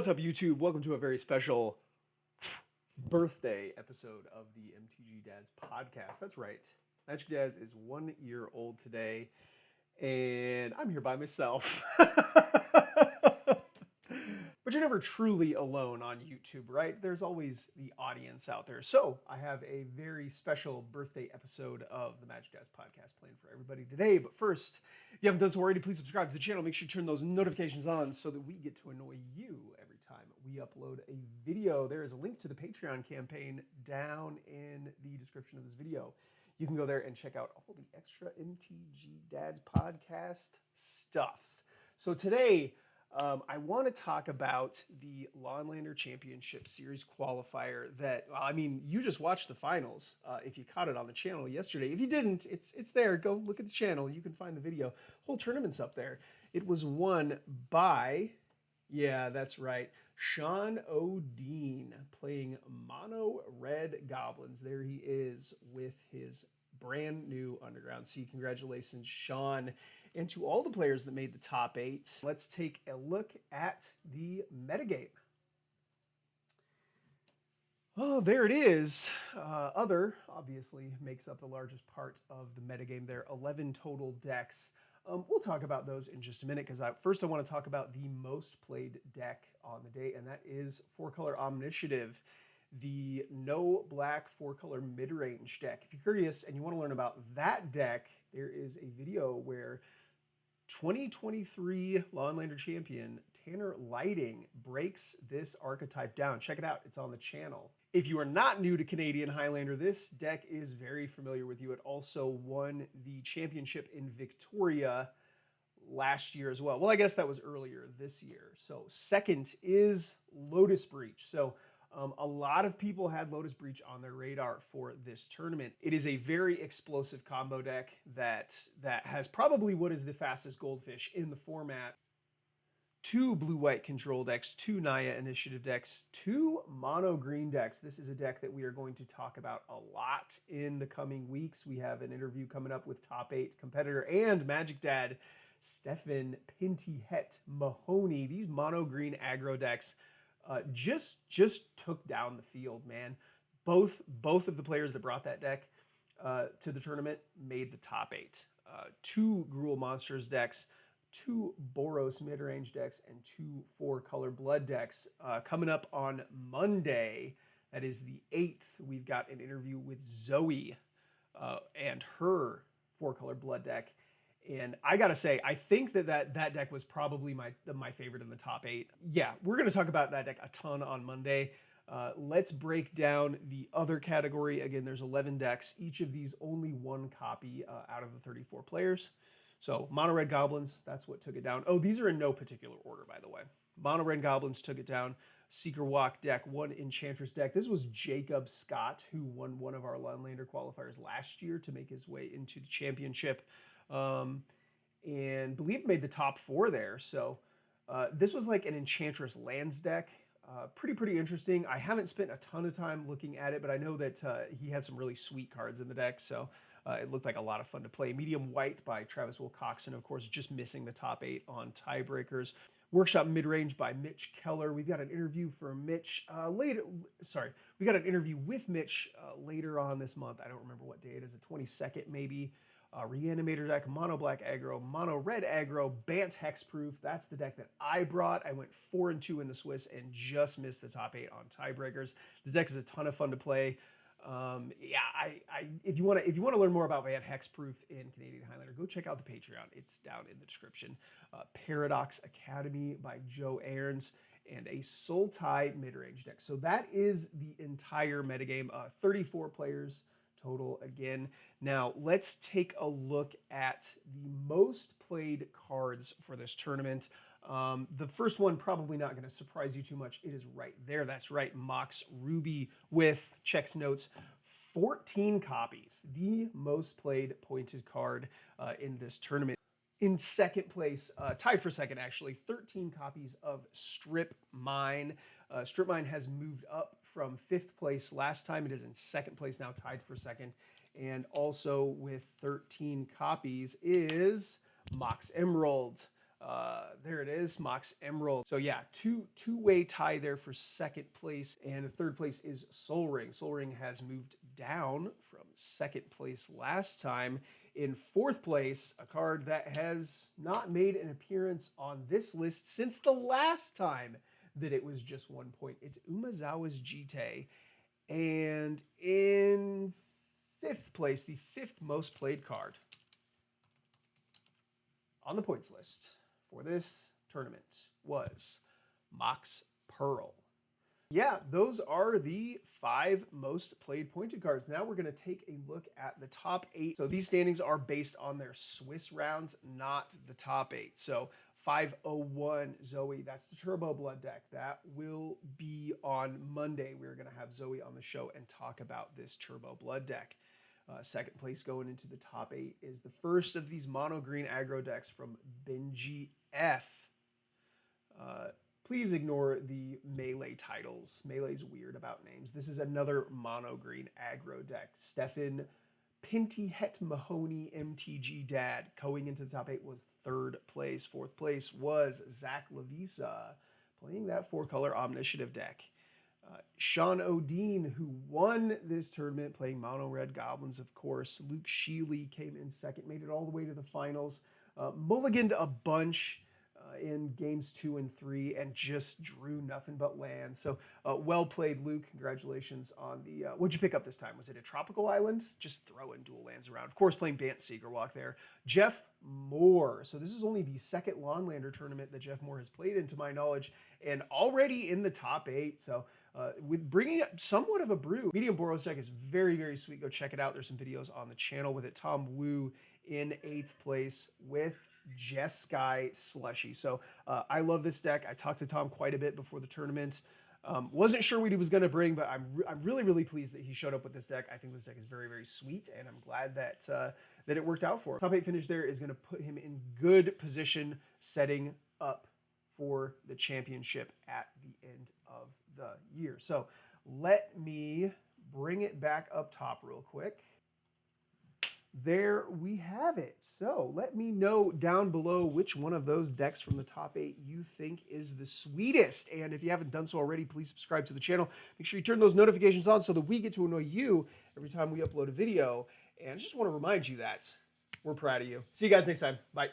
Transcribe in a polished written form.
What's up, YouTube? Welcome to a very special birthday episode of the MtG Dads podcast. That's right. MtG Dads is 1 year old today, and I'm here by myself. But you're never truly alone on YouTube, right? There's always the audience out there. So I have a very special birthday episode of the MtG Dads podcast planned for everybody today. But first, if you haven't done so already, please subscribe to the channel. Make sure you turn those notifications on so that we get to annoy you every time we upload a video. There is a link to the Patreon campaign down in the description of this video. You can go there and check out all the extra MtG Dads podcast stuff. So today, I want to talk about the Lawnlander Championship Series qualifier that, well, I mean, you just watched the finals if you caught it on the channel yesterday. If you didn't, it's there. Go look at the channel. You can find the video. Whole tournament's up there. It was won by, yeah, that's right, Sean O'Dean playing Mono Red Goblins. There he is with his brand new Underground Sea. Congratulations, Sean. And to all the players that made the top 8, let's take a look at the metagame. Oh, there it is. Other, obviously, makes up the largest part of the metagame there. 11 total decks. We'll talk about those in just a minute, because first I want to talk about the most played deck on the day, and that is 4-color Omniscitive, the no black 4-color mid-range deck. If you're curious and you want to learn about that deck, there is a video where 2023 Lawnlander champion Tanner Lighting breaks this archetype down. Check it out. It's on the channel. If you are not new to Canadian Highlander, this deck is very familiar with you. It also won the championship in Victoria last year as well. Well, I guess that was earlier this year. So second is Lotus Breach. So a lot of people had Lotus Breach on their radar for this tournament. It is a very explosive combo deck that has probably what is the fastest goldfish in the format. 2 blue-white control decks, 2 Naya initiative decks, 2 mono green decks. This is a deck that we are going to talk about a lot in the coming weeks. We have an interview coming up with top 8 competitor and Magic Dad Stefan Pinty-Het Mahoney. These mono green aggro decks just took down the field, man. Both of the players that brought that deck to the tournament made the top 8. 2 Gruul Monsters decks, 2 Boros mid-range decks, and 2 4-color blood decks. Coming up on Monday, that is the 8th, we've got an interview with Zoe and her 4-color blood deck. And I gotta say, I think that deck was probably my favorite in the top 8. Yeah, we're gonna talk about that deck a ton on Monday. Let's break down the other category. Again, there's 11 decks. Each of these only 1 copy out of the 34 players. So Mono Red Goblins, that's what took it down. Oh, these are in no particular order, by the way. Mono Red Goblins took it down. Seeker Walk deck, 1 Enchantress deck. This was Jacob Scott, who won one of our Lawnlander qualifiers last year to make his way into the championship. And believe made the top 4 there. So this was like an Enchantress lands deck. Pretty interesting. I haven't spent a ton of time looking at it, but I know that he had some really sweet cards in the deck. So it looked like a lot of fun to play. Medium White by Travis Wilcoxon, of course, just missing the top 8 on tiebreakers. Workshop Midrange by Mitch Keller. We've got an interview for Mitch later. Sorry, we got an interview with Mitch later on this month. I don't remember what day it is, the 22nd maybe. Reanimator deck, Mono Black Aggro, Mono Red Aggro, Bant Hexproof. That's the deck that I brought. I went 4-2 in the Swiss and just missed the top 8 on tiebreakers. The deck is a ton of fun to play. If you want to learn more about Bant Hexproof in Canadian Highlander, go check out the Patreon. It's down in the description. Paradox Academy by Joe Aarons, and a Sultai midrange deck. So that is the entire metagame. 34 players total again. Now let's take a look at the most played cards for this tournament. The first one probably not going to surprise you too much. It is right there. That's right, Mox Ruby with checks notes. 14 copies, the most played pointed card in this tournament. In second place, tied for second actually, 13 copies of Strip Mine. Strip Mine has moved up from 5th place last time. It is in second place now, tied for second. And also with 13 copies is Mox Emerald. There it is, Mox Emerald. So yeah, two-way tie there for second place, and third place is Soul Ring. Soul Ring has moved down from second place last time. In fourth place, a card that has not made an appearance on this list since the last time that it was just 1 point. It's Umezawa's Jite. And in fifth place, the fifth most played card on the points list for this tournament was Mox Pearl. Yeah, those are the 5 most played pointed cards. Now we're going to take a look at the top 8. So these standings are based on their Swiss rounds, not the top 8. So 501 Zoe, that's the Turbo Blood deck. That will be on Monday. We're going to have Zoe on the show and talk about this Turbo Blood deck. Second place going into the top 8 is the first of these mono green aggro decks from Benji F. Please ignore the Melee titles. Melee's weird about names. This is another mono green aggro deck. Stefan Pinty Mahoney MtG Dad going into the top 8 was third place. Fourth place was Zach Lavisa playing that 4-color Omniscitive deck. Sean O'Dean, who won this tournament playing Mono Red Goblins, of course. Luke Sheely came in second, made it all the way to the finals. Mulliganed a bunch in games 2 and 3 and just drew nothing but land. So well played, Luke. Congratulations on the... what'd you pick up this time? Was it a tropical island? Just throwing dual lands around. Of course, playing Bant Seegerwalk there. Jeff Moore. So this is only the second Lawnlander tournament that Jeff Moore has played in, to my knowledge, and already in the top 8. So with bringing up somewhat of a brew. Medium Boros deck is very, very sweet. Go check it out. There's some videos on the channel with it. Tom Wu in 8th place with Jeskai Slushy. So I love this deck. I talked to Tom quite a bit before the tournament. Wasn't sure what he was going to bring, but I'm really, really pleased that he showed up with this deck. I think this deck is very, very sweet, and I'm glad that that it worked out for him. Top 8 finish there is going to put him in good position setting up for the championship at the end of the year. So let me bring it back up top real quick. There we have it. So let me know down below which one of those decks from the top 8 you think is the sweetest. And if you haven't done so already, please subscribe to the channel. Make sure you turn those notifications on so that we get to annoy you every time we upload a video. And I just want to remind you that we're proud of you. See you guys next time. Bye.